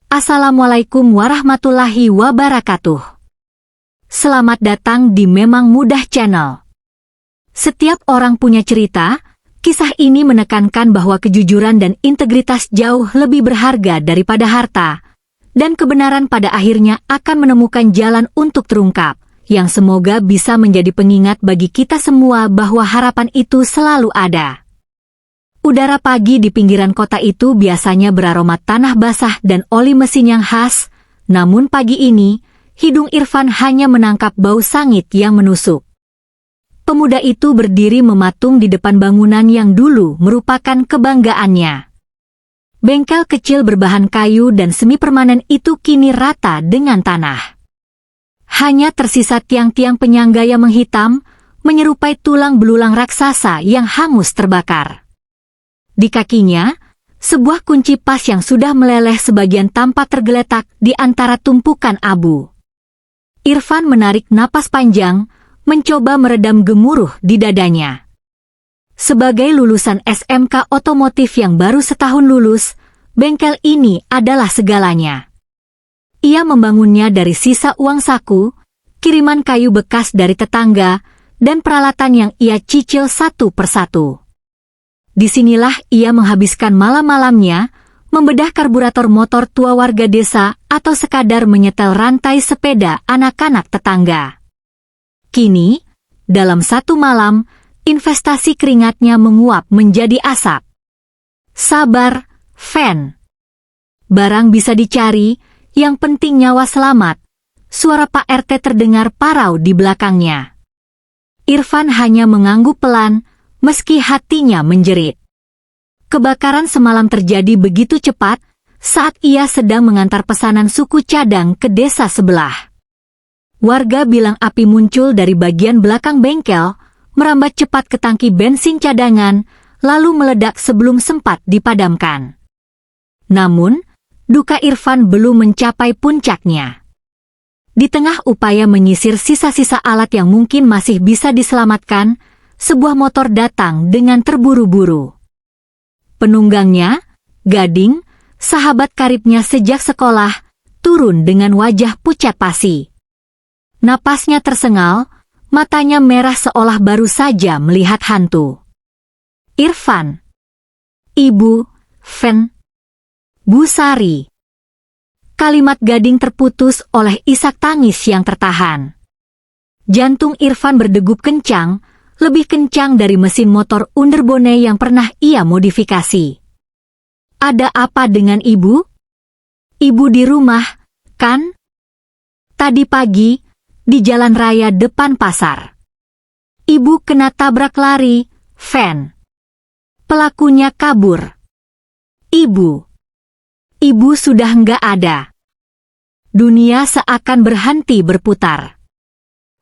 Assalamualaikum warahmatullahi wabarakatuh. Selamat datang di Memang Mudah Channel. Setiap orang punya cerita, kisah ini menekankan bahwa kejujuran dan integritas jauh lebih berharga daripada harta, dan kebenaran pada akhirnya akan menemukan jalan untuk terungkap, yang semoga bisa menjadi pengingat bagi kita semua bahwa harapan itu selalu ada. Udara pagi di pinggiran kota itu biasanya beraroma tanah basah dan oli mesin yang khas, namun pagi ini, hidung Irfan hanya menangkap bau sangit yang menusuk. Pemuda itu berdiri mematung di depan bangunan yang dulu merupakan kebanggaannya. Bengkel kecil berbahan kayu dan semi permanen itu kini rata dengan tanah. Hanya tersisa tiang-tiang penyangga yang menghitam, menyerupai tulang belulang raksasa yang hangus terbakar. Di kakinya, sebuah kunci pas yang sudah meleleh sebagian tampak tergeletak di antara tumpukan abu. Irfan menarik napas panjang, mencoba meredam gemuruh di dadanya. Sebagai lulusan SMK otomotif yang baru setahun lulus, bengkel ini adalah segalanya. Ia membangunnya dari sisa uang saku, kiriman kayu bekas dari tetangga, dan peralatan yang ia cicil satu persatu. Disinilah ia menghabiskan malam-malamnya, membedah karburator motor tua warga desa atau sekadar menyetel rantai sepeda anak-anak tetangga. Kini, dalam satu malam, investasi keringatnya menguap menjadi asap. Sabar, Fen. Barang bisa dicari, yang penting nyawa selamat. Suara Pak RT terdengar parau di belakangnya. Irfan hanya mengangguk pelan, meski hatinya menjerit. Kebakaran semalam terjadi begitu cepat, saat ia sedang mengantar pesanan suku cadang ke desa sebelah. Warga bilang api muncul dari bagian belakang bengkel, merambat cepat ke tangki bensin cadangan, lalu meledak sebelum sempat dipadamkan. Namun, duka Irfan belum mencapai puncaknya. Di tengah upaya menyisir sisa-sisa alat yang mungkin masih bisa diselamatkan, sebuah motor datang dengan terburu-buru. Penunggangnya, Gading, sahabat karibnya sejak sekolah, turun dengan wajah pucat pasi. Napasnya tersengal, matanya merah seolah baru saja melihat hantu. Irfan. Ibu, Fen. Bu Sari. Kalimat Gading terputus oleh isak tangis yang tertahan. Jantung Irfan berdegup kencang, lebih kencang dari mesin motor underbone yang pernah ia modifikasi. Ada apa dengan ibu? Ibu di rumah, kan? Tadi pagi, di jalan raya depan pasar. Ibu kena tabrak lari, Fen. Pelakunya kabur. Ibu sudah nggak ada. Dunia seakan berhenti berputar.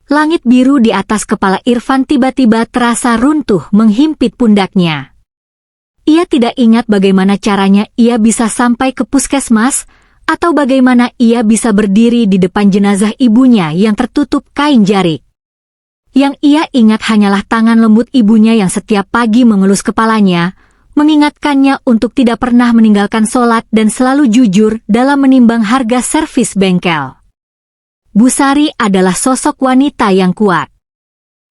Langit biru di atas kepala Irfan tiba-tiba terasa runtuh menghimpit pundaknya. Ia tidak ingat bagaimana caranya ia bisa sampai ke puskesmas, atau bagaimana ia bisa berdiri di depan jenazah ibunya yang tertutup kain jarik. Yang ia ingat hanyalah tangan lembut ibunya yang setiap pagi mengelus kepalanya, mengingatkannya untuk tidak pernah meninggalkan sholat dan selalu jujur dalam menimbang harga servis bengkel. Bu Sari adalah sosok wanita yang kuat.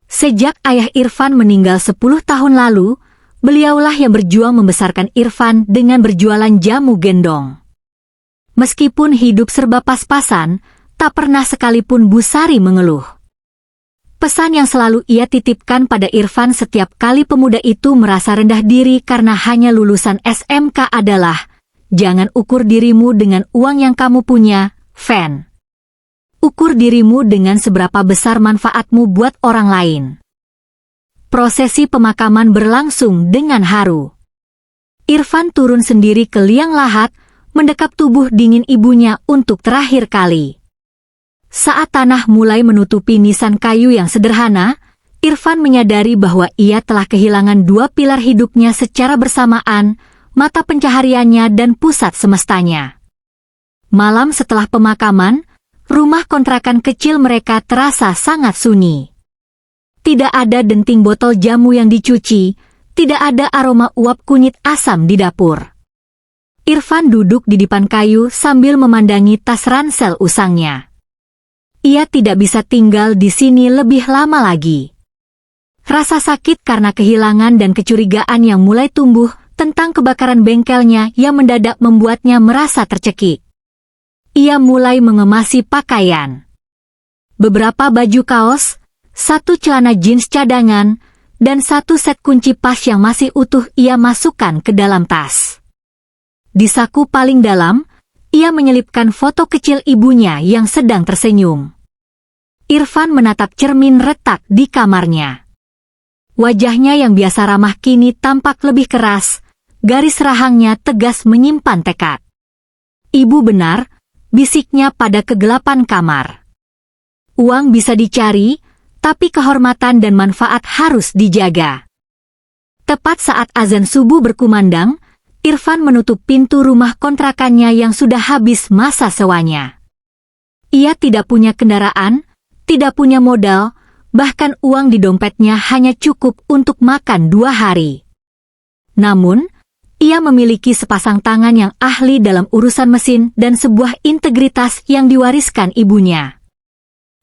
Sejak ayah Irfan meninggal 10 tahun lalu, beliaulah yang berjuang membesarkan Irfan dengan berjualan jamu gendong. Meskipun hidup serba pas-pasan, tak pernah sekalipun Bu Sari mengeluh. Pesan yang selalu ia titipkan pada Irfan setiap kali pemuda itu merasa rendah diri karena hanya lulusan SMK adalah, jangan ukur dirimu dengan uang yang kamu punya, Fen. Ukur dirimu dengan seberapa besar manfaatmu buat orang lain. Prosesi pemakaman berlangsung dengan haru. Irfan turun sendiri ke liang lahat, mendekap tubuh dingin ibunya untuk terakhir kali. Saat tanah mulai menutupi nisan kayu yang sederhana, Irfan menyadari bahwa ia telah kehilangan dua pilar hidupnya secara bersamaan, mata pencahariannya dan pusat semestanya. Malam setelah pemakaman, rumah kontrakan kecil mereka terasa sangat sunyi. Tidak ada denting botol jamu yang dicuci, tidak ada aroma uap kunyit asam di dapur. Irfan duduk di depan kayu sambil memandangi tas ransel usangnya. Ia tidak bisa tinggal di sini lebih lama lagi. Rasa sakit karena kehilangan dan kecurigaan yang mulai tumbuh tentang kebakaran bengkelnya yang mendadak membuatnya merasa tercekik. Ia mulai mengemasi pakaian. Beberapa baju kaos, satu celana jeans cadangan, dan satu set kunci pas yang masih utuh ia masukkan ke dalam tas. Di saku paling dalam, ia menyelipkan foto kecil ibunya yang sedang tersenyum. Irfan menatap cermin retak di kamarnya. Wajahnya yang biasa ramah kini tampak lebih keras, garis rahangnya tegas menyimpan tekad. Ibu benar, bisiknya pada kegelapan kamar. Uang bisa dicari, tapi kehormatan dan manfaat harus dijaga. Tepat saat azan subuh berkumandang, Irfan menutup pintu rumah kontrakannya yang sudah habis masa sewanya. Ia tidak punya kendaraan, tidak punya modal, bahkan uang di dompetnya hanya cukup untuk makan 2 hari. Namun, ia memiliki sepasang tangan yang ahli dalam urusan mesin dan sebuah integritas yang diwariskan ibunya.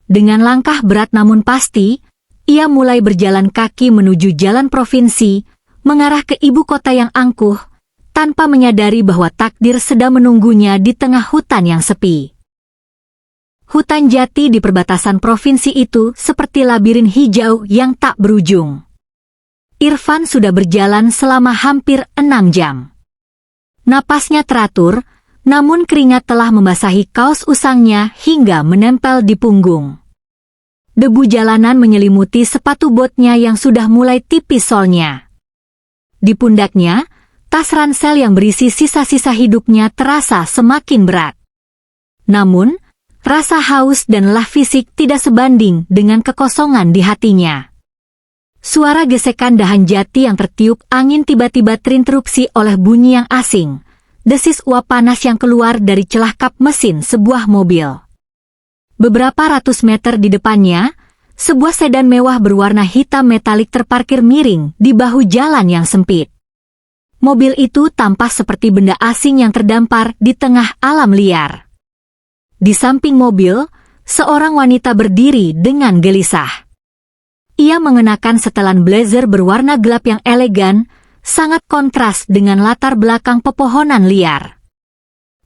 Dengan langkah berat namun pasti, ia mulai berjalan kaki menuju jalan provinsi, mengarah ke ibu kota yang angkuh, tanpa menyadari bahwa takdir sedang menunggunya di tengah hutan yang sepi. Hutan jati di perbatasan provinsi itu seperti labirin hijau yang tak berujung. Irfan sudah berjalan selama hampir 6 jam. Napasnya teratur, namun keringat telah membasahi kaos usangnya hingga menempel di punggung. Debu jalanan menyelimuti sepatu botnya yang sudah mulai tipis solnya. Di pundaknya, tas ransel yang berisi sisa-sisa hidupnya terasa semakin berat. Namun, rasa haus dan lelah fisik tidak sebanding dengan kekosongan di hatinya. Suara gesekan dahan jati yang tertiup angin tiba-tiba terinterupsi oleh bunyi yang asing. Desis uap panas yang keluar dari celah kap mesin sebuah mobil. Beberapa ratus meter di depannya, sebuah sedan mewah berwarna hitam metalik terparkir miring di bahu jalan yang sempit. Mobil itu tampak seperti benda asing yang terdampar di tengah alam liar. Di samping mobil, seorang wanita berdiri dengan gelisah. Ia mengenakan setelan blazer berwarna gelap yang elegan, sangat kontras dengan latar belakang pepohonan liar.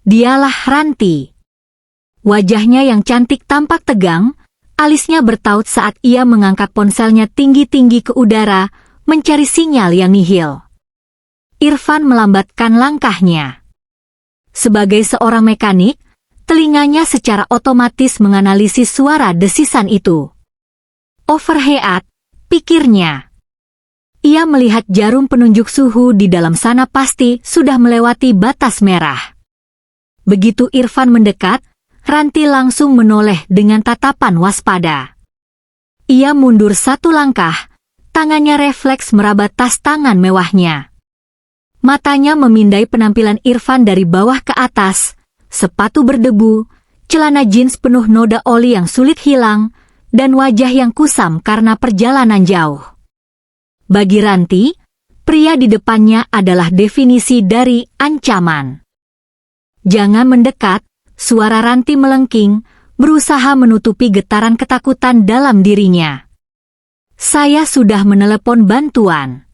Dialah Ranti. Wajahnya yang cantik tampak tegang, alisnya bertaut saat ia mengangkat ponselnya tinggi-tinggi ke udara, mencari sinyal yang nihil. Irfan melambatkan langkahnya. Sebagai seorang mekanik, telinganya secara otomatis menganalisis suara desisan itu. Overheat, pikirnya. Ia melihat jarum penunjuk suhu di dalam sana pasti sudah melewati batas merah. Begitu Irfan mendekat, Ranti langsung menoleh dengan tatapan waspada. Ia mundur 1 langkah, tangannya refleks meraba tas tangan mewahnya. Matanya memindai penampilan Irfan dari bawah ke atas, sepatu berdebu, celana jeans penuh noda oli yang sulit hilang, dan wajah yang kusam karena perjalanan jauh. Bagi Ranti, pria di depannya adalah definisi dari ancaman. Jangan mendekat, suara Ranti melengking, berusaha menutupi getaran ketakutan dalam dirinya. Saya sudah menelepon bantuan.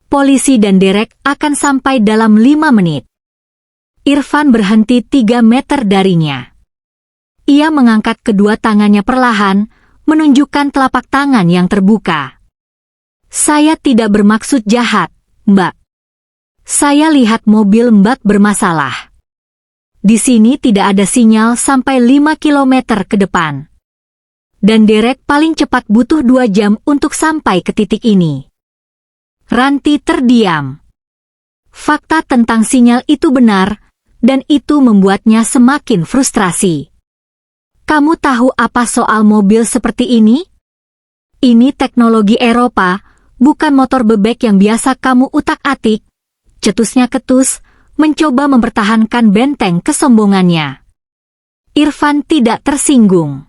Polisi dan derek akan sampai dalam 5 menit. Irfan berhenti 3 meter darinya. Ia mengangkat kedua tangannya perlahan, menunjukkan telapak tangan yang terbuka. Saya tidak bermaksud jahat, Mbak. Saya lihat mobil Mbak bermasalah. Di sini tidak ada sinyal sampai 5 kilometer ke depan. Dan derek paling cepat butuh 2 jam untuk sampai ke titik ini. Ranti terdiam. Fakta tentang sinyal itu benar, dan itu membuatnya semakin frustrasi. Kamu tahu apa soal mobil seperti ini? Ini teknologi Eropa, bukan motor bebek yang biasa kamu utak-atik. Cetusnya ketus, mencoba mempertahankan benteng kesombongannya. Irfan tidak tersinggung.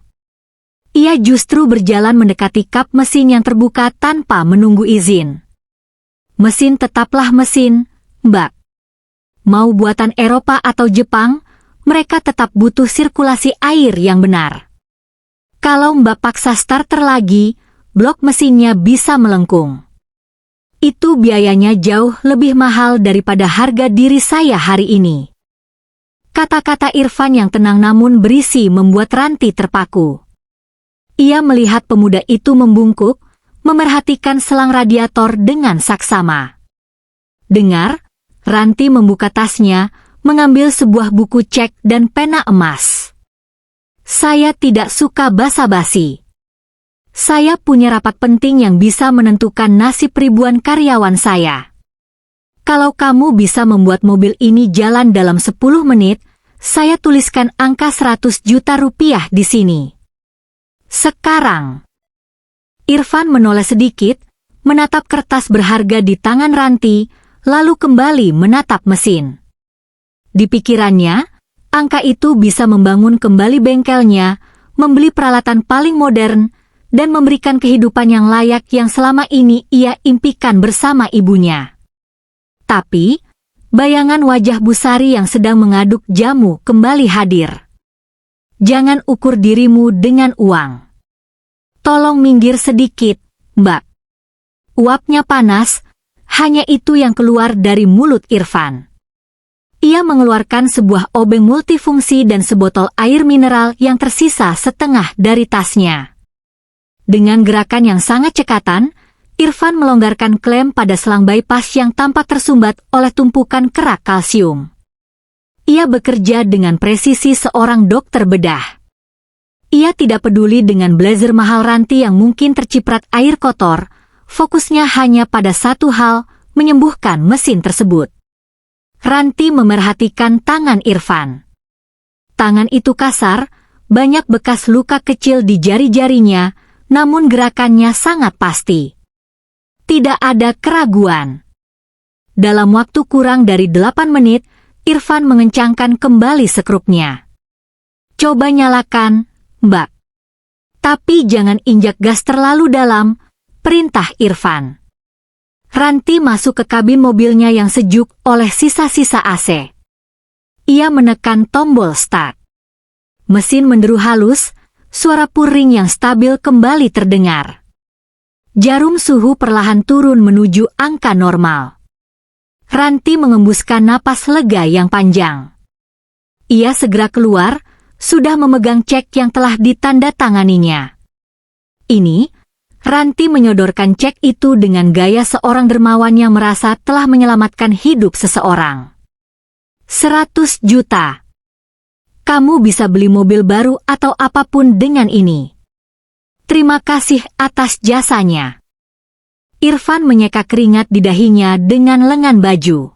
Ia justru berjalan mendekati kap mesin yang terbuka tanpa menunggu izin. Mesin tetaplah mesin, Mbak. Mau buatan Eropa atau Jepang, mereka tetap butuh sirkulasi air yang benar. Kalau Mbak paksa starter lagi, blok mesinnya bisa melengkung. Itu biayanya jauh lebih mahal daripada harga diri saya hari ini. Kata-kata Irfan yang tenang namun berisi membuat Ranti terpaku. Ia melihat pemuda itu membungkuk, memerhatikan selang radiator dengan saksama. Dengar, Ranti membuka tasnya, mengambil sebuah buku cek dan pena emas. Saya tidak suka basa-basi. Saya punya rapat penting yang bisa menentukan nasib ribuan karyawan saya. Kalau kamu bisa membuat mobil ini jalan dalam 10 menit, saya tuliskan angka 100 juta rupiah di sini. Sekarang. Irfan menoleh sedikit, menatap kertas berharga di tangan Ranti, lalu kembali menatap mesin. Di pikirannya, angka itu bisa membangun kembali bengkelnya, membeli peralatan paling modern, dan memberikan kehidupan yang layak yang selama ini ia impikan bersama ibunya. Tapi, bayangan wajah Bu Sari yang sedang mengaduk jamu kembali hadir. Jangan ukur dirimu dengan uang. Tolong minggir sedikit, Mbak. Uapnya panas, hanya itu yang keluar dari mulut Irfan. Ia mengeluarkan sebuah obeng multifungsi dan sebotol air mineral yang tersisa setengah dari tasnya. Dengan gerakan yang sangat cekatan, Irfan melonggarkan klem pada selang bypass yang tampak tersumbat oleh tumpukan kerak kalsium. Ia bekerja dengan presisi seorang dokter bedah. Ia tidak peduli dengan blazer mahal Ranti yang mungkin terciprat air kotor, fokusnya hanya pada satu hal, menyembuhkan mesin tersebut. Ranti memerhatikan tangan Irfan. Tangan itu kasar, banyak bekas luka kecil di jari-jarinya, namun gerakannya sangat pasti. Tidak ada keraguan. Dalam waktu kurang dari 8 menit, Irfan mengencangkan kembali sekrupnya. Coba nyalakan, Mbak. Tapi jangan injak gas terlalu dalam, perintah Irfan. Ranti masuk ke kabin mobilnya yang sejuk oleh sisa-sisa AC. Ia menekan tombol start. Mesin menderu halus, suara puring yang stabil kembali terdengar. Jarum suhu perlahan turun menuju angka normal. Ranti mengembuskan napas lega yang panjang. Ia segera keluar, sudah memegang cek yang telah ditandatanganinya. Ini, Ranti menyodorkan cek itu dengan gaya seorang dermawan yang merasa telah menyelamatkan hidup seseorang. 100 juta. Kamu bisa beli mobil baru atau apapun dengan ini. Terima kasih atas jasanya. Irfan menyeka keringat di dahinya dengan lengan baju.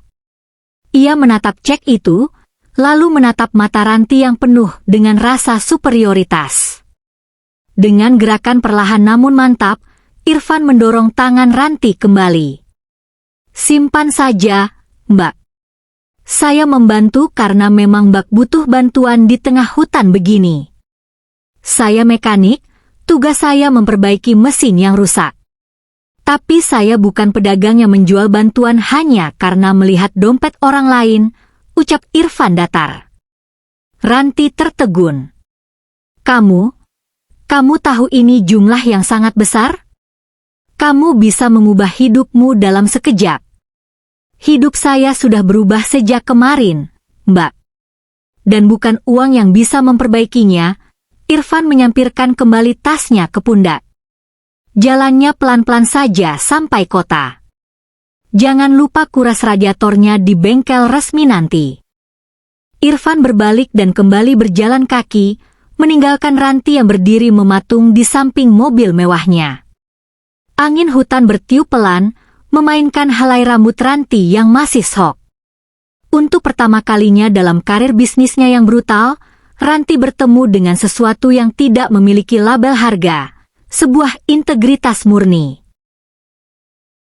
Ia menatap cek itu, lalu menatap mata Ranti yang penuh dengan rasa superioritas. Dengan gerakan perlahan namun mantap, Irfan mendorong tangan Ranti kembali. Simpan saja, Mbak. Saya membantu karena memang Mbak butuh bantuan di tengah hutan begini. Saya mekanik, tugas saya memperbaiki mesin yang rusak. Tapi saya bukan pedagang yang menjual bantuan hanya karena melihat dompet orang lain, ucap Irfan datar. Ranti tertegun. Kamu tahu ini jumlah yang sangat besar? Kamu bisa mengubah hidupmu dalam sekejap. Hidup saya sudah berubah sejak kemarin, Mbak. Dan bukan uang yang bisa memperbaikinya, Irfan menyampirkan kembali tasnya ke pundak. Jalannya pelan-pelan saja sampai kota. Jangan lupa kuras radiatornya di bengkel resmi nanti. Irfan berbalik dan kembali berjalan kaki, meninggalkan Ranti yang berdiri mematung di samping mobil mewahnya. Angin hutan bertiup pelan, memainkan helai rambut Ranti yang masih syok. Untuk pertama kalinya dalam karir bisnisnya yang brutal, Ranti bertemu dengan sesuatu yang tidak memiliki label harga, sebuah integritas murni.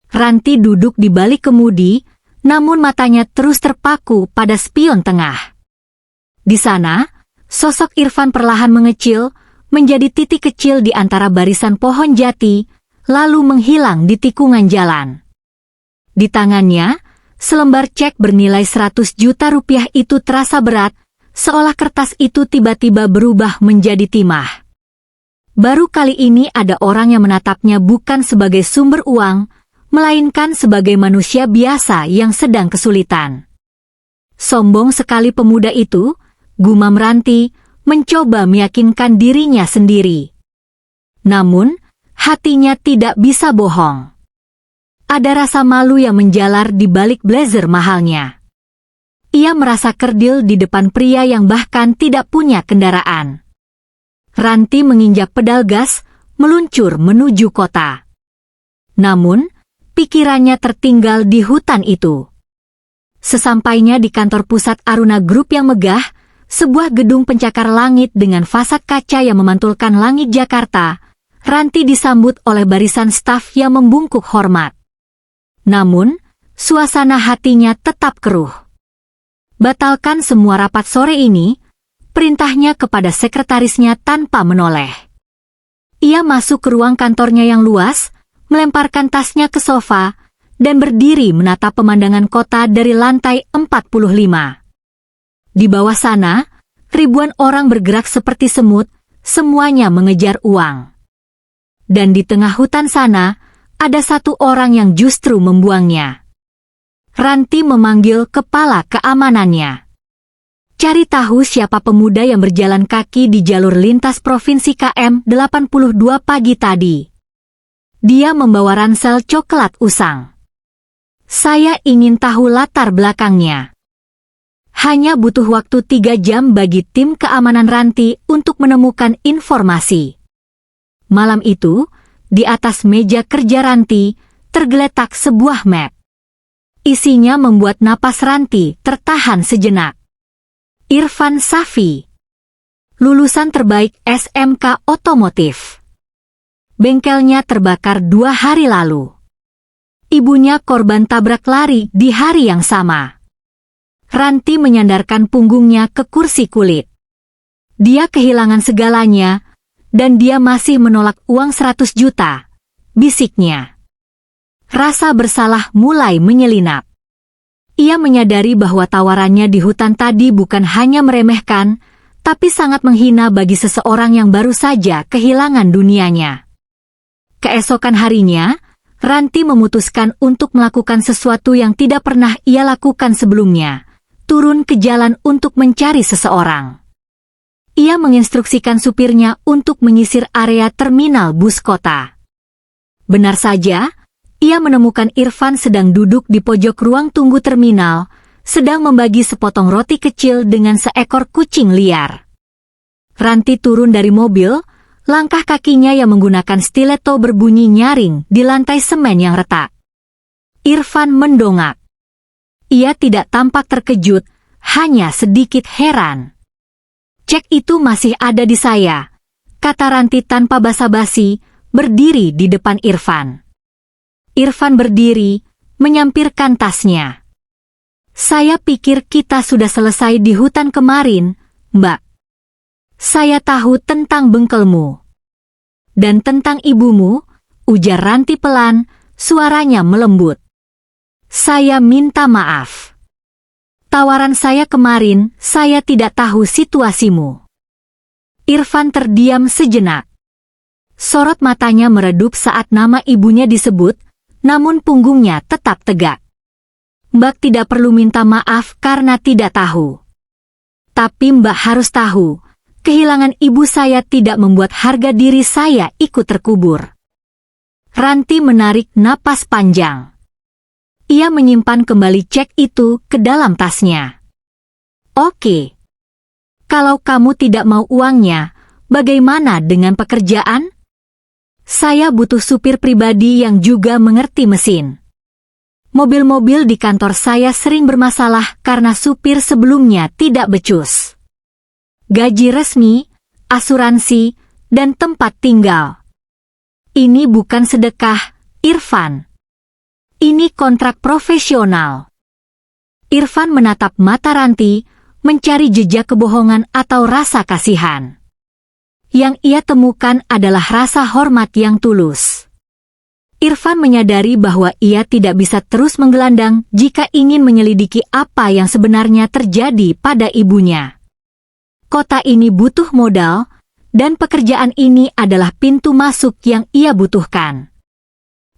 Ranti duduk di balik kemudi, namun matanya terus terpaku pada spion tengah. Di sana, sosok Irfan perlahan mengecil, menjadi titik kecil di antara barisan pohon jati, lalu menghilang di tikungan jalan. Di tangannya, Selembar cek bernilai 100 juta rupiah itu terasa berat, seolah kertas itu tiba-tiba berubah menjadi timah. Baru kali ini ada orang yang menatapnya bukan sebagai sumber uang, melainkan sebagai manusia biasa yang sedang kesulitan. Sombong sekali pemuda itu, gumam Ranti, mencoba meyakinkan dirinya sendiri. Namun, hatinya tidak bisa bohong. Ada rasa malu yang menjalar di balik blazer mahalnya. Ia merasa kerdil di depan pria yang bahkan tidak punya kendaraan. Ranti menginjak pedal gas, meluncur menuju kota. Namun, pikirannya tertinggal di hutan itu. Sesampainya di kantor pusat Aruna Group yang megah, sebuah gedung pencakar langit dengan fasad kaca yang memantulkan langit Jakarta, Ranti disambut oleh barisan staf yang membungkuk hormat. Namun, suasana hatinya tetap keruh. Batalkan semua rapat sore ini, perintahnya kepada sekretarisnya tanpa menoleh. Ia masuk ke ruang kantornya yang luas, melemparkan tasnya ke sofa, dan berdiri menatap pemandangan kota dari lantai 45. Di bawah sana, ribuan orang bergerak seperti semut, semuanya mengejar uang. Dan di tengah hutan sana, ada satu orang yang justru membuangnya. Ranti memanggil kepala keamanannya. Cari tahu siapa pemuda yang berjalan kaki di jalur lintas Provinsi KM 82 pagi tadi. Dia membawa ransel coklat usang. Saya ingin tahu latar belakangnya. Hanya butuh waktu 3 jam bagi tim keamanan Ranti untuk menemukan informasi. Malam itu, di atas meja kerja Ranti, tergeletak sebuah map. Isinya membuat napas Ranti tertahan sejenak. Irfan Safi, lulusan terbaik SMK Otomotif. Bengkelnya terbakar 2 hari lalu. Ibunya korban tabrak lari di hari yang sama. Ranti menyandarkan punggungnya ke kursi kulit. Dia kehilangan segalanya, dan dia masih menolak uang 100 juta, bisiknya. Rasa bersalah mulai menyelinap. Ia menyadari bahwa tawarannya di hutan tadi bukan hanya meremehkan, tapi sangat menghina bagi seseorang yang baru saja kehilangan dunianya. Keesokan harinya, Ranti memutuskan untuk melakukan sesuatu yang tidak pernah ia lakukan sebelumnya, turun ke jalan untuk mencari seseorang. Ia menginstruksikan supirnya untuk menyisir area terminal bus kota. Benar saja, ia menemukan Irfan sedang duduk di pojok ruang tunggu terminal, sedang membagi sepotong roti kecil dengan seekor kucing liar. Ranti turun dari mobil, langkah kakinya yang menggunakan stiletto berbunyi nyaring di lantai semen yang retak. Irfan mendongak. Ia tidak tampak terkejut, hanya sedikit heran. "Cek itu masih ada di saya," kata Ranti tanpa basa-basi, berdiri di depan Irfan. Irfan berdiri, menyampirkan tasnya. "Saya pikir kita sudah selesai di hutan kemarin, Mbak. Saya tahu tentang bengkelmu. Dan tentang ibumu," ujar Ranti pelan, suaranya melembut. "Saya minta maaf. Tawaran saya kemarin, saya tidak tahu situasimu." Irfan terdiam sejenak. Sorot matanya meredup saat nama ibunya disebut, namun punggungnya tetap tegak. "Mbak tidak perlu minta maaf karena tidak tahu. Tapi Mbak harus tahu, kehilangan ibu saya tidak membuat harga diri saya ikut terkubur." Ranti menarik napas panjang. Ia menyimpan kembali cek itu ke dalam tasnya. "Oke. Kalau kamu tidak mau uangnya, bagaimana dengan pekerjaan? Saya butuh supir pribadi yang juga mengerti mesin. Mobil-mobil di kantor saya sering bermasalah karena supir sebelumnya tidak becus. Gaji resmi, asuransi, dan tempat tinggal. Ini bukan sedekah, Irfan. Ini kontrak profesional." Irfan menatap mata Ranti, mencari jejak kebohongan atau rasa kasihan. Yang ia temukan adalah rasa hormat yang tulus. Irfan menyadari bahwa ia tidak bisa terus menggelandang jika ingin menyelidiki apa yang sebenarnya terjadi pada ibunya. Kota ini butuh modal, dan pekerjaan ini adalah pintu masuk yang ia butuhkan.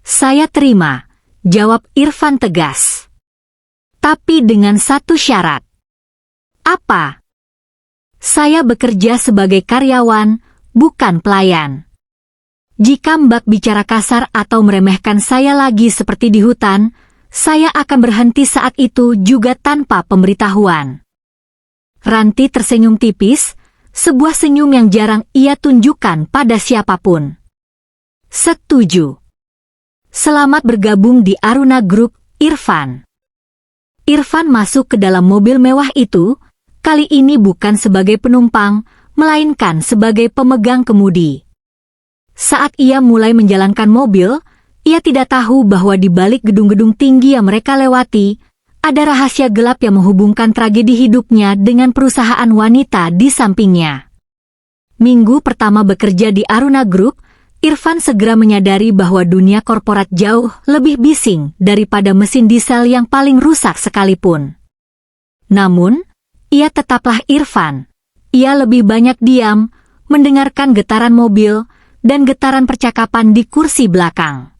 Saya terima, jawab Irfan tegas. Tapi dengan satu syarat. Apa? Saya bekerja sebagai karyawan, bukan pelayan. Jika Mbak bicara kasar atau meremehkan saya lagi seperti di hutan, saya akan berhenti saat itu juga tanpa pemberitahuan. Ranti tersenyum tipis, sebuah senyum yang jarang ia tunjukkan pada siapapun. Setuju. Selamat bergabung di Aruna Group, Irfan. Irfan masuk ke dalam mobil mewah itu, kali ini bukan sebagai penumpang, melainkan sebagai pemegang kemudi. Saat ia mulai menjalankan mobil, ia tidak tahu bahwa di balik gedung-gedung tinggi yang mereka lewati, ada rahasia gelap yang menghubungkan tragedi hidupnya dengan perusahaan wanita di sampingnya. Minggu pertama bekerja di Aruna Group, Irfan segera menyadari bahwa dunia korporat jauh lebih bising daripada mesin diesel yang paling rusak sekalipun. Namun, ia tetaplah Irfan. Ia lebih banyak diam, mendengarkan getaran mobil, dan getaran percakapan di kursi belakang.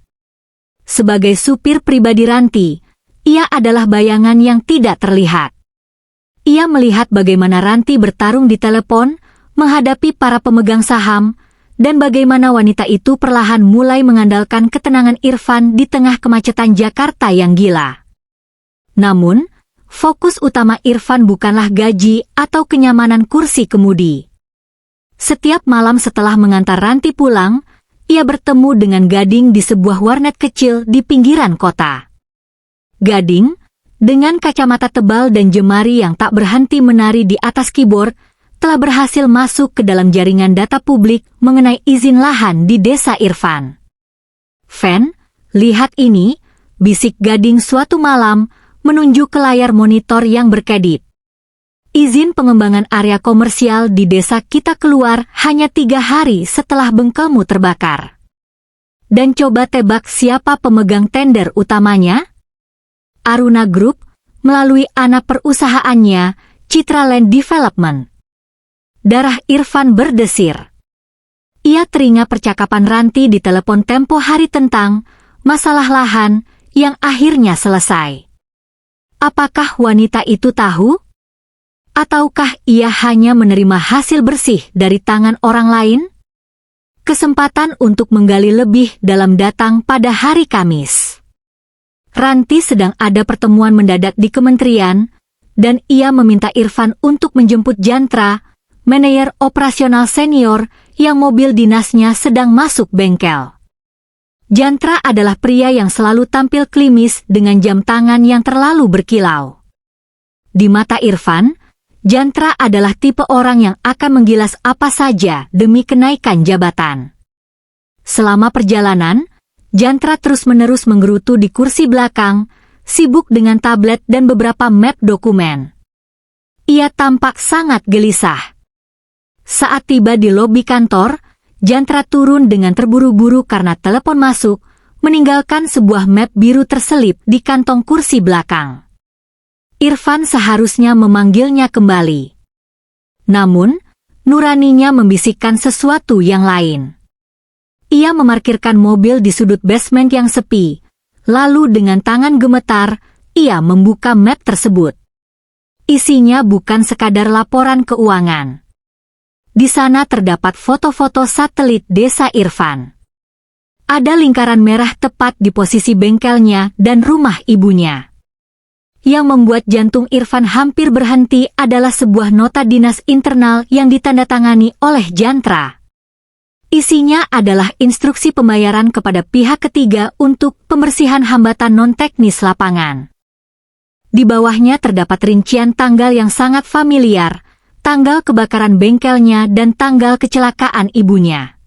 Sebagai supir pribadi Ranti, ia adalah bayangan yang tidak terlihat. Ia melihat bagaimana Ranti bertarung di telepon, menghadapi para pemegang saham, dan bagaimana wanita itu perlahan mulai mengandalkan ketenangan Irfan di tengah kemacetan Jakarta yang gila. Namun, fokus utama Irfan bukanlah gaji atau kenyamanan kursi kemudi. Setiap malam setelah mengantar Ranti pulang, ia bertemu dengan Gading di sebuah warnet kecil di pinggiran kota. Gading, dengan kacamata tebal dan jemari yang tak berhenti menari di atas keyboard, telah berhasil masuk ke dalam jaringan data publik mengenai izin lahan di desa Irfan. "Fen, lihat ini," bisik Gading suatu malam, menunjuk ke layar monitor yang berkedip. "Izin pengembangan area komersial di desa kita keluar hanya 3 hari setelah bengkelmu terbakar. Dan coba tebak siapa pemegang tender utamanya? Aruna Group, melalui anak perusahaannya, Citra Land Development." Darah Irfan berdesir. Ia teringat percakapan Ranti di telepon tempo hari tentang masalah lahan yang akhirnya selesai. Apakah wanita itu tahu? Ataukah ia hanya menerima hasil bersih dari tangan orang lain? Kesempatan untuk menggali lebih dalam datang pada hari Kamis. Ranti sedang ada pertemuan mendadak di kementerian, dan ia meminta Irfan untuk menjemput Jantra, manajer operasional senior yang mobil dinasnya sedang masuk bengkel. Jantra adalah pria yang selalu tampil klimis dengan jam tangan yang terlalu berkilau. Di mata Irfan, Jantra adalah tipe orang yang akan menggilas apa saja demi kenaikan jabatan. Selama perjalanan, Jantra terus-menerus menggerutu di kursi belakang, sibuk dengan tablet dan beberapa map dokumen. Ia tampak sangat gelisah. Saat tiba di lobi kantor, Jantra turun dengan terburu-buru karena telepon masuk, meninggalkan sebuah map biru terselip di kantong kursi belakang. Irfan seharusnya memanggilnya kembali. Namun, nuraninya membisikkan sesuatu yang lain. Ia memarkirkan mobil di sudut basement yang sepi, lalu dengan tangan gemetar, ia membuka map tersebut. Isinya bukan sekadar laporan keuangan. Di sana terdapat foto-foto satelit desa Irfan. Ada lingkaran merah tepat di posisi bengkelnya dan rumah ibunya. Yang membuat jantung Irfan hampir berhenti adalah sebuah nota dinas internal yang ditandatangani oleh Jantra. Isinya adalah instruksi pembayaran kepada pihak ketiga untuk pembersihan hambatan non-teknis lapangan. Di bawahnya terdapat rincian tanggal yang sangat familiar, tanggal kebakaran bengkelnya dan tanggal kecelakaan ibunya.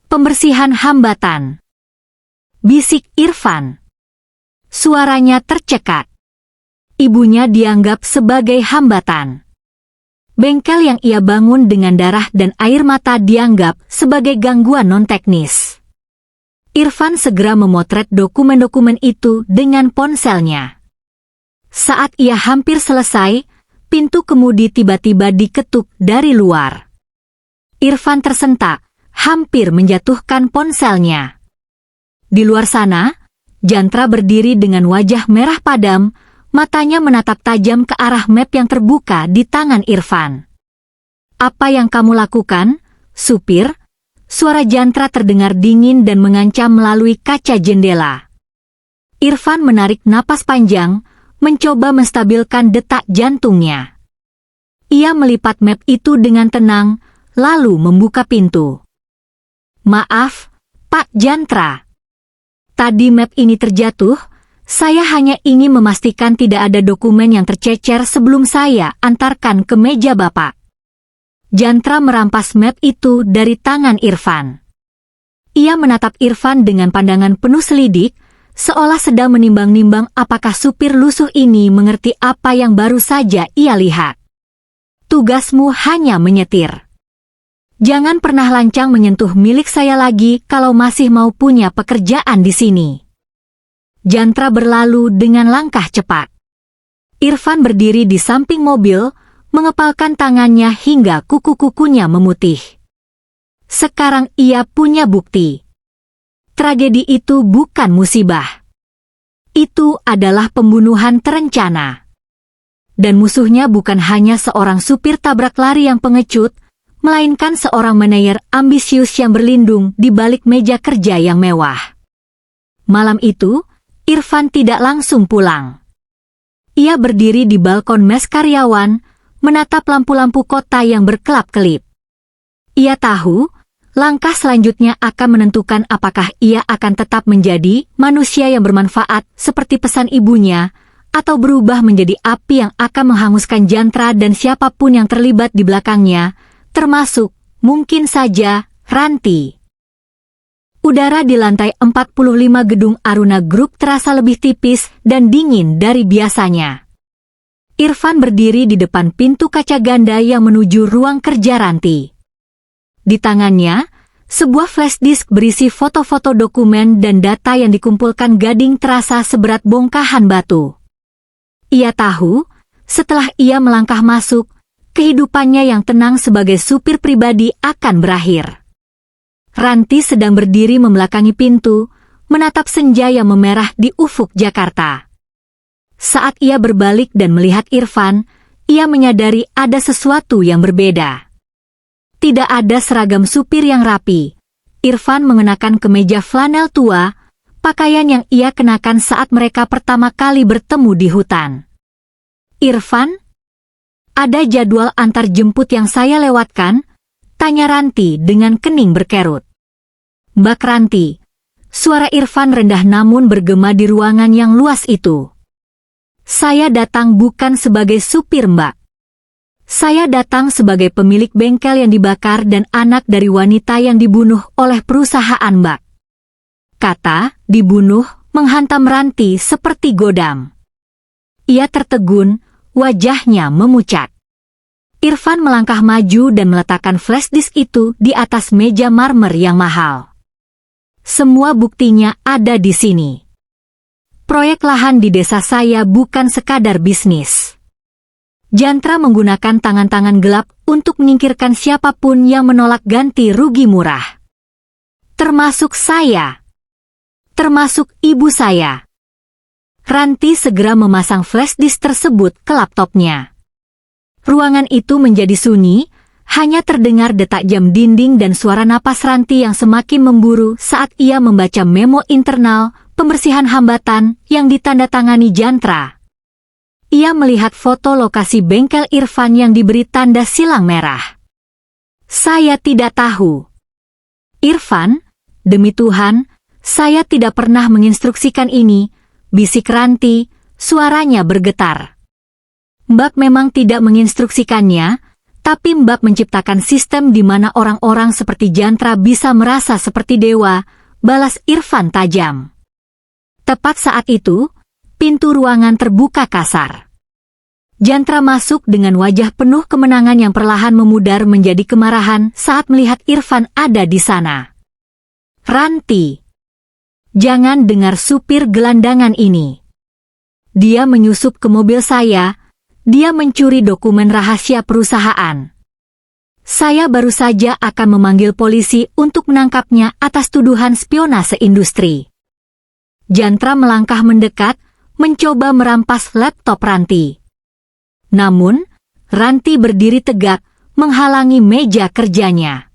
Pembersihan hambatan. Bisik Irfan. Suaranya tercekat. Ibunya dianggap sebagai hambatan. Bengkel yang ia bangun dengan darah dan air mata dianggap sebagai gangguan non-teknis. Irfan segera memotret dokumen-dokumen itu dengan ponselnya. Saat ia hampir selesai, pintu kemudi tiba-tiba diketuk dari luar. Irfan tersentak, hampir menjatuhkan ponselnya. Di luar sana, Jantra berdiri dengan wajah merah padam, matanya menatap tajam ke arah map yang terbuka di tangan Irfan. "Apa yang kamu lakukan, supir?" Suara Jantra terdengar dingin dan mengancam melalui kaca jendela. Irfan menarik napas panjang, mencoba menstabilkan detak jantungnya. Ia melipat map itu dengan tenang, lalu membuka pintu. "Maaf, Pak Jantra. Tadi map ini terjatuh, saya hanya ingin memastikan tidak ada dokumen yang tercecer sebelum saya antarkan ke meja Bapak." Jantra merampas map itu dari tangan Irfan. Ia menatap Irfan dengan pandangan penuh selidik, seolah sedang menimbang-nimbang apakah supir lusuh ini mengerti apa yang baru saja ia lihat. "Tugasmu hanya menyetir. Jangan pernah lancang menyentuh milik saya lagi kalau masih mau punya pekerjaan di sini." Jantra berlalu dengan langkah cepat. Irfan berdiri di samping mobil, mengepalkan tangannya hingga kuku-kukunya memutih. Sekarang ia punya bukti. Tragedi itu bukan musibah. Itu adalah pembunuhan terencana. Dan musuhnya bukan hanya seorang supir tabrak lari yang pengecut, melainkan seorang manajer ambisius yang berlindung di balik meja kerja yang mewah. Malam itu, Irfan tidak langsung pulang. Ia berdiri di balkon mes karyawan, menatap lampu-lampu kota yang berkelap-kelip. Ia tahu, langkah selanjutnya akan menentukan apakah ia akan tetap menjadi manusia yang bermanfaat seperti pesan ibunya, atau berubah menjadi api yang akan menghanguskan Jantra dan siapapun yang terlibat di belakangnya, termasuk, mungkin saja, Ranti. Udara di lantai 45 gedung Aruna Group terasa lebih tipis dan dingin dari biasanya. Irfan berdiri di depan pintu kaca ganda yang menuju ruang kerja Ranti. Di tangannya, sebuah flash disk berisi foto-foto dokumen dan data yang dikumpulkan Gading terasa seberat bongkahan batu. Ia tahu, setelah ia melangkah masuk, kehidupannya yang tenang sebagai supir pribadi akan berakhir. Ranti sedang berdiri membelakangi pintu, menatap senja yang memerah di ufuk Jakarta. Saat ia berbalik dan melihat Irfan, ia menyadari ada sesuatu yang berbeda. Tidak ada seragam supir yang rapi. Irfan mengenakan kemeja flanel tua, pakaian yang ia kenakan saat mereka pertama kali bertemu di hutan. "Irfan, ada jadwal antar jemput yang saya lewatkan?" tanya Ranti dengan kening berkerut. "Mbak Ranti." Suara Irfan rendah namun bergema di ruangan yang luas itu. "Saya datang bukan sebagai supir, Mbak. Saya datang sebagai pemilik bengkel yang dibakar dan anak dari wanita yang dibunuh oleh perusahaan Mbak." Kata "dibunuh" menghantam Ranti seperti godam. Ia tertegun, wajahnya memucat. Irfan melangkah maju dan meletakkan flash disk itu di atas meja marmer yang mahal. "Semua buktinya ada di sini. Proyek lahan di desa saya bukan sekadar bisnis." Jantra menggunakan tangan-tangan gelap untuk menyingkirkan siapapun yang menolak ganti rugi murah. Termasuk saya. Termasuk ibu saya. Ranti segera memasang flash disk tersebut ke laptopnya. Ruangan itu menjadi sunyi, hanya terdengar detak jam dinding dan suara napas Ranti yang semakin memburu saat ia membaca memo internal pembersihan hambatan yang ditandatangani Jantra. Ia melihat foto lokasi bengkel Irfan yang diberi tanda silang merah. "Saya tidak tahu. Irfan, demi Tuhan, saya tidak pernah menginstruksikan ini," bisik Ranti, suaranya bergetar. "Mbak memang tidak menginstruksikannya, tapi Mbak menciptakan sistem di mana orang-orang seperti Jantra bisa merasa seperti dewa," balas Irfan tajam. Tepat saat itu, pintu ruangan terbuka kasar. Jantra masuk dengan wajah penuh kemenangan yang perlahan memudar menjadi kemarahan saat melihat Irfan ada di sana. "Ranti, Jangan dengar supir gelandangan ini. Dia menyusup ke mobil saya, dia mencuri dokumen rahasia perusahaan. Saya baru saja akan memanggil polisi untuk menangkapnya atas tuduhan spionase industri. Jantra melangkah mendekat, mencoba merampas laptop Ranti. Namun, Ranti berdiri tegak, menghalangi meja kerjanya.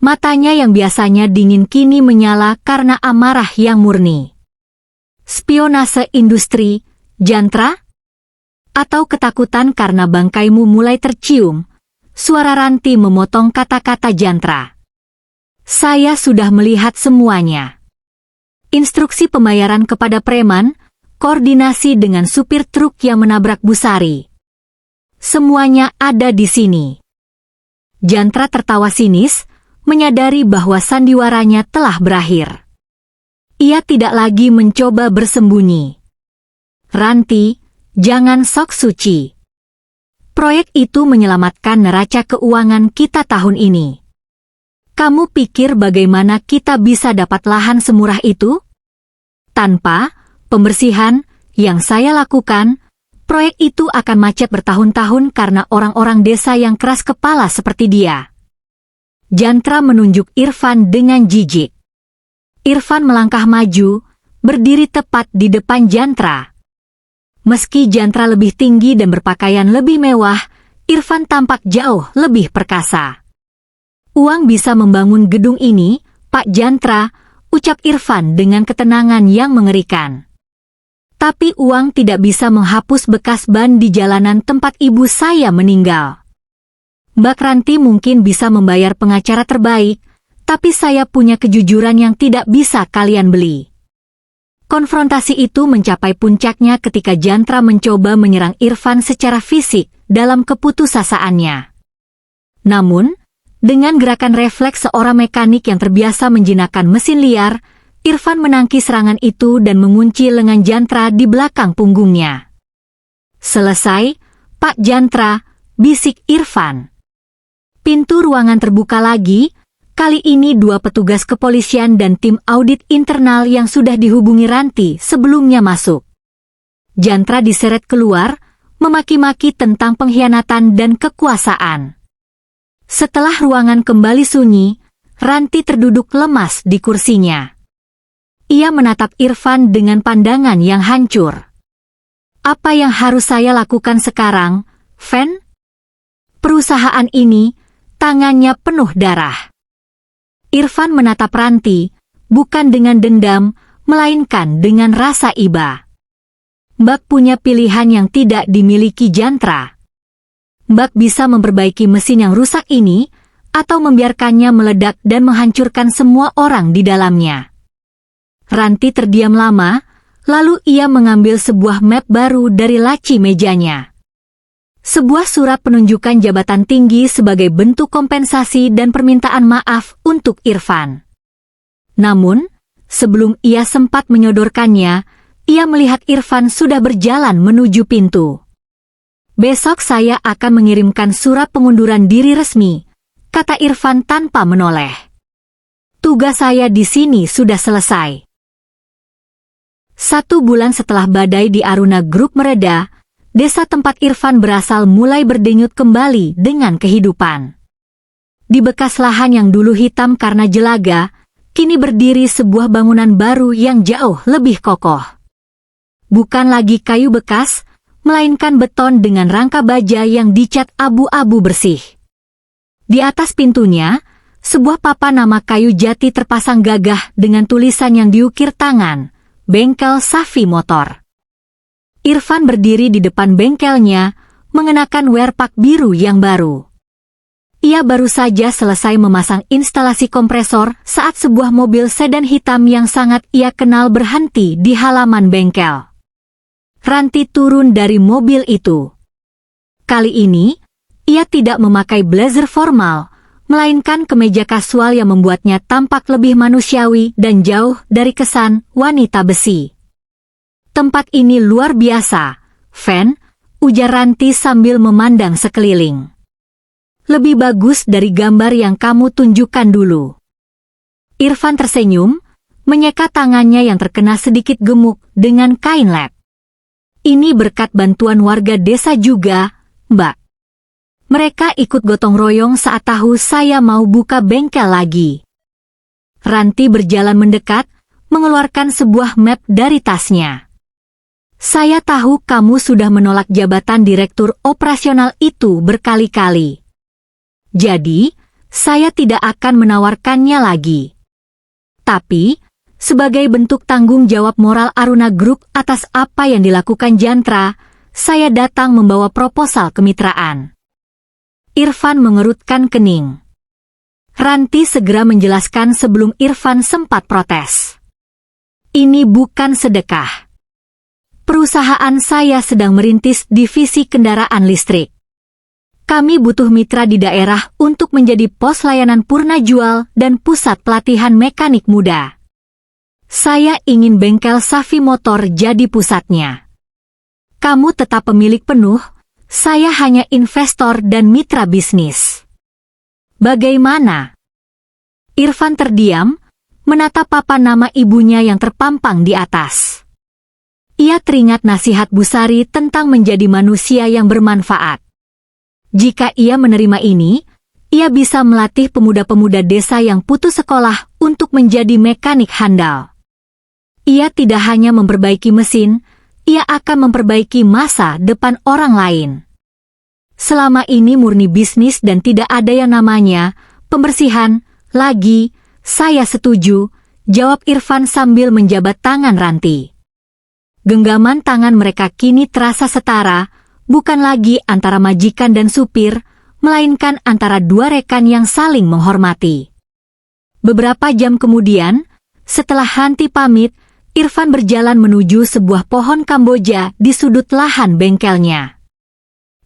Matanya yang biasanya dingin kini menyala karena amarah yang murni. Spionase industri, Jantra? Atau ketakutan karena bangkaimu mulai tercium? Suara Ranti memotong kata-kata Jantra. Saya sudah melihat semuanya. Instruksi pembayaran kepada preman, koordinasi dengan supir truk yang menabrak Busari. Semuanya ada di sini. Jantra tertawa sinis, menyadari bahwa sandiwaranya telah berakhir. Ia tidak lagi mencoba bersembunyi. Ranti, jangan sok suci. Proyek itu menyelamatkan neraca keuangan kita tahun ini. Kamu pikir bagaimana kita bisa dapat lahan semurah itu? Tanpa pembersihan yang saya lakukan, proyek itu akan macet bertahun-tahun karena orang-orang desa yang keras kepala seperti dia. Jantra menunjuk Irfan dengan jijik. Irfan melangkah maju, berdiri tepat di depan Jantra. Meski Jantra lebih tinggi dan berpakaian lebih mewah, Irfan tampak jauh lebih perkasa. Uang bisa membangun gedung ini, Pak Jantra, ucap Irfan dengan ketenangan yang mengerikan. Tapi uang tidak bisa menghapus bekas ban di jalanan tempat ibu saya meninggal. Mbak Ranti mungkin bisa membayar pengacara terbaik, tapi saya punya kejujuran yang tidak bisa kalian beli. Konfrontasi itu mencapai puncaknya ketika Jantra mencoba menyerang Irfan secara fisik dalam keputusasaannya. Namun, dengan gerakan refleks seorang mekanik yang terbiasa menjinakkan mesin liar, Irfan menangkis serangan itu dan mengunci lengan Jantra di belakang punggungnya. Selesai, Pak Jantra, bisik Irfan. Pintu ruangan terbuka lagi, kali ini dua petugas kepolisian dan tim audit internal yang sudah dihubungi Ranti sebelumnya masuk. Jantra diseret keluar, memaki-maki tentang pengkhianatan dan kekuasaan. Setelah ruangan kembali sunyi, Ranti terduduk lemas di kursinya. Ia menatap Irfan dengan pandangan yang hancur. Apa yang harus saya lakukan sekarang, Van? Perusahaan ini, tangannya penuh darah. Irfan menatap Ranti, bukan dengan dendam, melainkan dengan rasa iba. Mbak punya pilihan yang tidak dimiliki Jantra. Mbak bisa memperbaiki mesin yang rusak ini, atau membiarkannya meledak dan menghancurkan semua orang di dalamnya. Ranti terdiam lama, lalu ia mengambil sebuah map baru dari laci mejanya. Sebuah surat penunjukan jabatan tinggi sebagai bentuk kompensasi dan permintaan maaf untuk Irfan. Namun, sebelum ia sempat menyodorkannya, ia melihat Irfan sudah berjalan menuju pintu. Besok saya akan mengirimkan surat pengunduran diri resmi, kata Irfan tanpa menoleh. Tugas saya di sini sudah selesai. 1 bulan setelah badai di Aruna Group mereda, desa tempat Irfan berasal mulai berdenyut kembali dengan kehidupan. Di bekas lahan yang dulu hitam karena jelaga, kini berdiri sebuah bangunan baru yang jauh lebih kokoh. Bukan lagi kayu bekas, melainkan beton dengan rangka baja yang dicat abu-abu bersih. Di atas pintunya, sebuah papan nama kayu jati terpasang gagah dengan tulisan yang diukir tangan, Bengkel Safi Motor. Irfan berdiri di depan bengkelnya, mengenakan wearpack biru yang baru. Ia baru saja selesai memasang instalasi kompresor saat sebuah mobil sedan hitam yang sangat ia kenal berhenti di halaman bengkel. Ranti turun dari mobil itu. Kali ini, ia tidak memakai blazer formal, melainkan kemeja kasual yang membuatnya tampak lebih manusiawi dan jauh dari kesan wanita besi. Tempat ini luar biasa, Van, ujar Ranti sambil memandang sekeliling. Lebih bagus dari gambar yang kamu tunjukkan dulu. Irfan tersenyum, menyeka tangannya yang terkena sedikit gemuk dengan kain lap. Ini berkat bantuan warga desa juga, Mbak. Mereka ikut gotong royong saat tahu saya mau buka bengkel lagi. Ranti berjalan mendekat, mengeluarkan sebuah map dari tasnya. Saya tahu kamu sudah menolak jabatan direktur operasional itu berkali-kali. Jadi, saya tidak akan menawarkannya lagi. Tapi, sebagai bentuk tanggung jawab moral Aruna Group atas apa yang dilakukan Jantra, saya datang membawa proposal kemitraan. Irfan mengerutkan kening. Ranti segera menjelaskan sebelum Irfan sempat protes. Ini bukan sedekah. Perusahaan saya sedang merintis divisi kendaraan listrik. Kami butuh mitra di daerah untuk menjadi pos layanan purna jual dan pusat pelatihan mekanik muda. Saya ingin bengkel Safi Motor jadi pusatnya. Kamu tetap pemilik penuh, saya hanya investor dan mitra bisnis. Bagaimana? Irfan terdiam, menatap papan nama ibunya yang terpampang di atas. Ia teringat nasihat Bu Sari tentang menjadi manusia yang bermanfaat. Jika ia menerima ini, ia bisa melatih pemuda-pemuda desa yang putus sekolah untuk menjadi mekanik handal. Ia tidak hanya memperbaiki mesin, ia akan memperbaiki masa depan orang lain. Selama ini murni bisnis dan tidak ada yang namanya pembersihan lagi. Saya setuju, jawab Irfan sambil menjabat tangan Ranti. Genggaman tangan mereka kini terasa setara, bukan lagi antara majikan dan supir, melainkan antara dua rekan yang saling menghormati. Beberapa jam kemudian, setelah Ranti pamit, Irfan berjalan menuju sebuah pohon Kamboja di sudut lahan bengkelnya.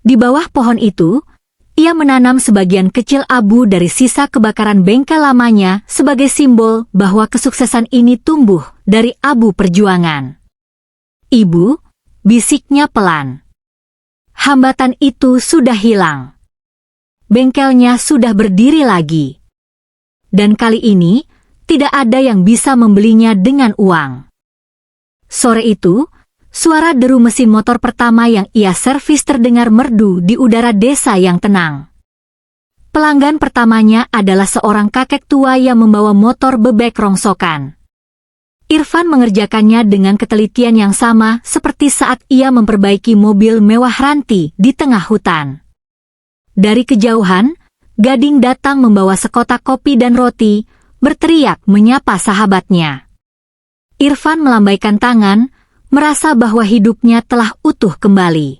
Di bawah pohon itu, ia menanam sebagian kecil abu dari sisa kebakaran bengkel lamanya sebagai simbol bahwa kesuksesan ini tumbuh dari abu perjuangan. Ibu, bisiknya pelan. Hambatan itu sudah hilang. Bengkelnya sudah berdiri lagi. Dan kali ini, tidak ada yang bisa membelinya dengan uang. Sore itu, suara deru mesin motor pertama yang ia servis terdengar merdu di udara desa yang tenang. Pelanggan pertamanya adalah seorang kakek tua yang membawa motor bebek rongsokan. Irfan mengerjakannya dengan ketelitian yang sama seperti saat ia memperbaiki mobil mewah Ranti di tengah hutan. Dari kejauhan, Gading datang membawa sekotak kopi dan roti, berteriak menyapa sahabatnya. Irfan melambaikan tangan, merasa bahwa hidupnya telah utuh kembali.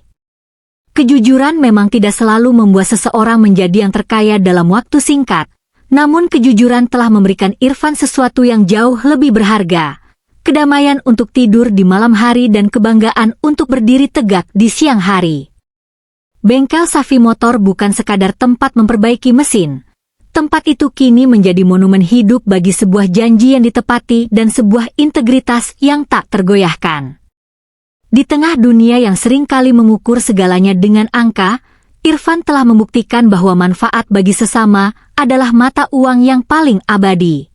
Kejujuran memang tidak selalu membuat seseorang menjadi yang terkaya dalam waktu singkat, namun kejujuran telah memberikan Irfan sesuatu yang jauh lebih berharga, kedamaian untuk tidur di malam hari dan kebanggaan untuk berdiri tegak di siang hari. Bengkel Safi Motor bukan sekadar tempat memperbaiki mesin. Tempat itu kini menjadi monumen hidup bagi sebuah janji yang ditepati dan sebuah integritas yang tak tergoyahkan. Di tengah dunia yang seringkali mengukur segalanya dengan angka, Irfan telah membuktikan bahwa manfaat bagi sesama adalah mata uang yang paling abadi.